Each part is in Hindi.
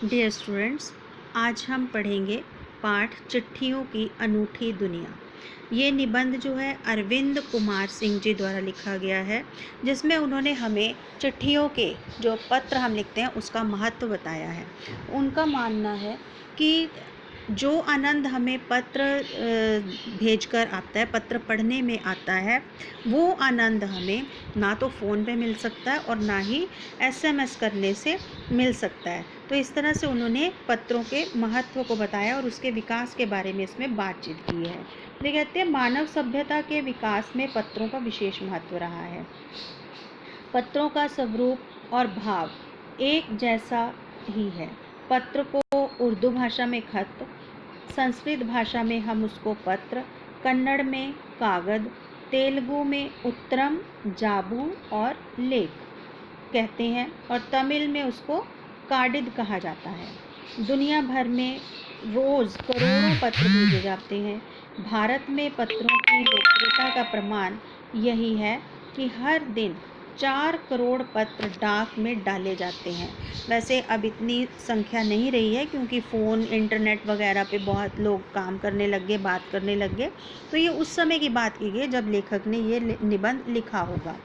डियर स्टूडेंट्स, आज हम पढ़ेंगे पाठ चिट्ठियों की अनूठी दुनिया। ये निबंध जो है अरविंद कुमार सिंह जी द्वारा लिखा गया है, जिसमें उन्होंने हमें चिट्ठियों के जो पत्र हम लिखते हैं उसका महत्व बताया है। उनका मानना है कि जो आनंद हमें पत्र भेजकर आता है, पत्र पढ़ने में आता है, वो आनंद हमें ना तो फ़ोन पे मिल सकता है और ना ही एसएमएस करने से मिल सकता है। तो इस तरह से उन्होंने पत्रों के महत्व को बताया और उसके विकास के बारे में इसमें बातचीत की है। वे कहते हैं मानव सभ्यता के विकास में पत्रों का विशेष महत्व रहा है। पत्रों का स्वरूप और भाव एक जैसा ही है। पत्र को उर्दू भाषा में खत, संस्कृत भाषा में हम उसको पत्र, कन्नड़ में कागद, तेलुगु में उत्तरम, जाबू और लेख कहते हैं और तमिल में उसको काडिद कहा जाता है। दुनिया भर में रोज़ करोड़ों पत्र भेजे जाते हैं। भारत में पत्रों की लोकप्रियता का प्रमाण यही है कि हर दिन 4 करोड़ पत्र डाक में डाले जाते हैं। वैसे अब इतनी संख्या नहीं रही है क्योंकि फ़ोन, इंटरनेट वगैरह पे बहुत लोग काम करने लग गए, बात करने लग गए। तो ये उस समय की बात की गई जब लेखक ने ये निबंध लिखा होगा।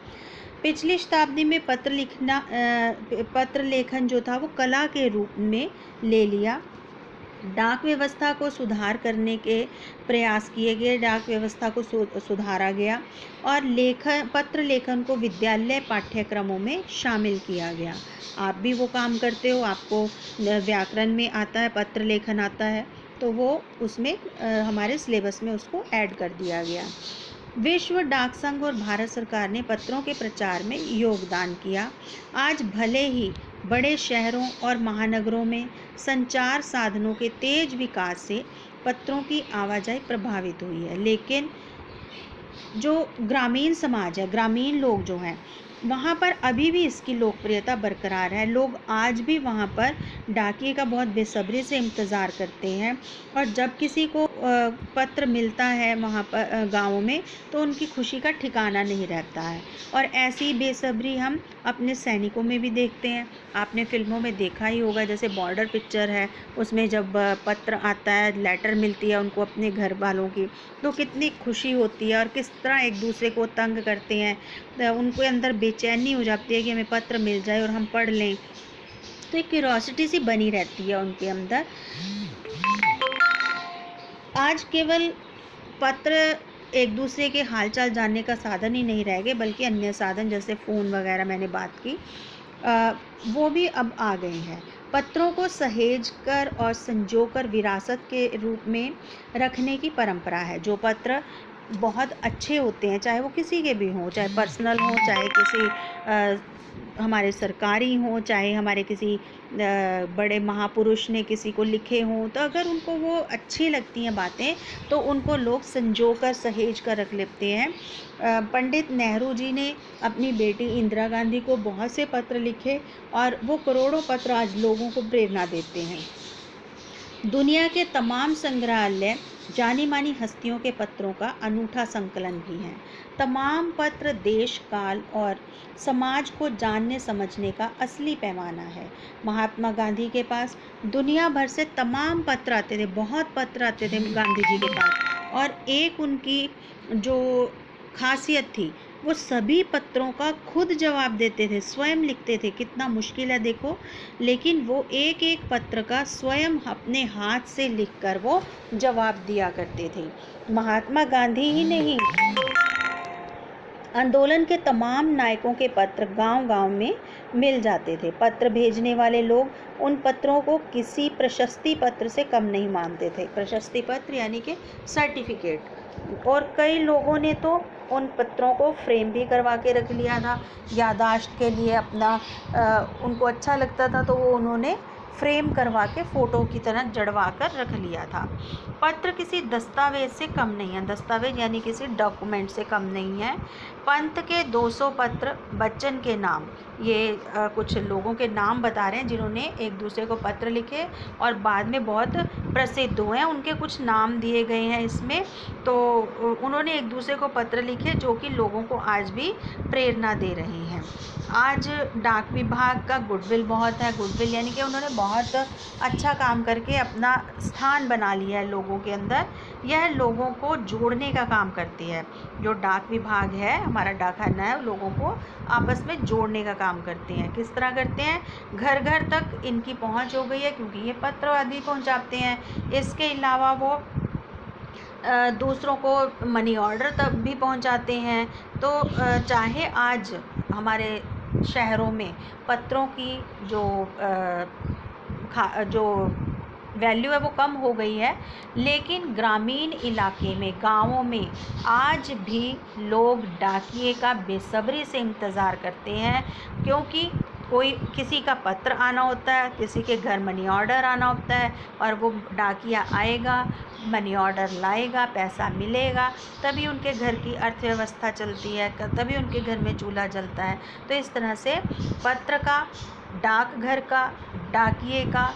पिछली शताब्दी में पत्र लेखन जो था वो कला के रूप में ले लिया। डाक व्यवस्था को सुधार करने के प्रयास किए गए, डाक व्यवस्था को सुधारा गया और पत्र लेखन को विद्यालय पाठ्यक्रमों में शामिल किया गया। आप भी वो काम करते हो, आपको व्याकरण में आता है, पत्र लेखन आता है, तो वो उसमें हमारे सिलेबस में उसको ऐड कर दिया गया। विश्व डाक संघ और भारत सरकार ने पत्रों के प्रचार में योगदान किया। आज भले ही बड़े शहरों और महानगरों में संचार साधनों के तेज विकास से पत्रों की आवाजाही प्रभावित हुई है, लेकिन जो ग्रामीण समाज है, ग्रामीण लोग जो हैं, वहाँ पर अभी भी इसकी लोकप्रियता बरकरार है। लोग आज भी वहाँ पर डाकिए का बहुत बेसब्री से इंतज़ार करते हैं और जब किसी को पत्र मिलता है वहाँ पर गाँव में, तो उनकी खुशी का ठिकाना नहीं रहता है। और ऐसी बेसब्री हम अपने सैनिकों में भी देखते हैं। आपने फिल्मों में देखा ही होगा, जैसे बॉर्डर पिक्चर है, उसमें जब पत्र आता है, लेटर मिलती है उनको अपने घर वालों की, तो कितनी खुशी होती है और किस तरह एक दूसरे को तंग करते हैं। उनके अंदर बेचैनी हो जाती है कि हमें पत्र मिल जाए और हम पढ़ लें, तो एक क्यूरोसिटी सी बनी रहती है उनके अंदर। आज केवल पत्र एक दूसरे के हालचाल जानने का साधन ही नहीं रह गए, बल्कि अन्य साधन जैसे फ़ोन वगैरह मैंने बात की, वो भी अब आ गए हैं। पत्रों को सहेज कर और संजोकर विरासत के रूप में रखने की परंपरा है। जो पत्र बहुत अच्छे होते हैं, चाहे वो किसी के भी हों, चाहे पर्सनल हों, चाहे किसी हमारे सरकारी हों, चाहे हमारे किसी बड़े महापुरुष ने किसी को लिखे हों, तो अगर उनको वो अच्छी लगती हैं बातें, तो उनको लोग संजो कर सहेज कर रख लेते हैं। पंडित नेहरू जी ने अपनी बेटी इंदिरा गांधी को बहुत से पत्र लिखे और वो करोड़ों पत्र आज लोगों को प्रेरणा देते हैं। दुनिया के तमाम संग्रहालय जानी मानी हस्तियों के पत्रों का अनूठा संकलन भी हैं। तमाम पत्र देश, काल और समाज को जानने समझने का असली पैमाना है। महात्मा गांधी के पास दुनिया भर से तमाम पत्र आते थे, बहुत पत्र आते थे गांधी जी के पास, और एक उनकी जो खासियत थी, वो सभी पत्रों का खुद जवाब देते थे, स्वयं लिखते थे। कितना मुश्किल है देखो, लेकिन वो एक एक पत्र का स्वयं अपने हाथ से लिखकर वो जवाब दिया करते थे। महात्मा गांधी ही नहीं, आंदोलन के तमाम नायकों के पत्र गांव-गांव में मिल जाते थे। पत्र भेजने वाले लोग उन पत्रों को किसी प्रशस्ति पत्र से कम नहीं मानते थे। प्रशस्ति पत्र यानी कि सर्टिफिकेट। और कई लोगों ने तो उन पत्रों को फ्रेम भी करवा के रख लिया था, यादाश्त के लिए अपना उनको अच्छा लगता था तो वो उन्होंने फ्रेम करवा के फ़ोटो की तरह जड़वा कर रख लिया था। पत्र किसी दस्तावेज से कम नहीं है, दस्तावेज यानी किसी डॉक्यूमेंट से कम नहीं है। पंत के 200 पत्र बच्चन के नाम। ये कुछ लोगों के नाम बता रहे हैं जिन्होंने एक दूसरे को पत्र लिखे और बाद में बहुत प्रसिद्ध हुए हैं, उनके कुछ नाम दिए गए हैं इसमें। तो उन्होंने एक दूसरे को पत्र लिखे जो कि लोगों को आज भी प्रेरणा दे रहे हैं। आज डाक विभाग का गुडविल बहुत है। गुडविल यानी कि उन्होंने बहुत अच्छा काम करके अपना स्थान बना लिया है लोगों के अंदर। यह लोगों को जोड़ने का काम करती है। जो डाक विभाग है, हमारा डाकखाना है, लोगों को आपस में जोड़ने का काम करते हैं। किस तरह करते हैं? घर घर तक इनकी पहुंच हो गई है क्योंकि ये पत्र आदि पहुंचाते हैं। इसके अलावा वो दूसरों को मनी ऑर्डर तक भी पहुंचाते हैं। तो चाहे आज हमारे शहरों में पत्रों की जो वैल्यू है वो कम हो गई है, लेकिन ग्रामीण इलाके में, गांवों में आज भी लोग डाकिए का बेसब्री से इंतज़ार करते हैं, क्योंकि किसी का पत्र आना होता है, किसी के घर मनी ऑर्डर आना होता है और वो डाकिया आएगा, मनी ऑर्डर लाएगा, पैसा मिलेगा, तभी उनके घर की अर्थव्यवस्था चलती है, तभी उनके घर में चूल्हा जलता है। तो इस तरह से पत्र का, डाकघर का, डाकिए का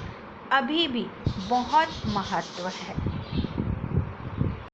अभी भी बहुत महत्व है।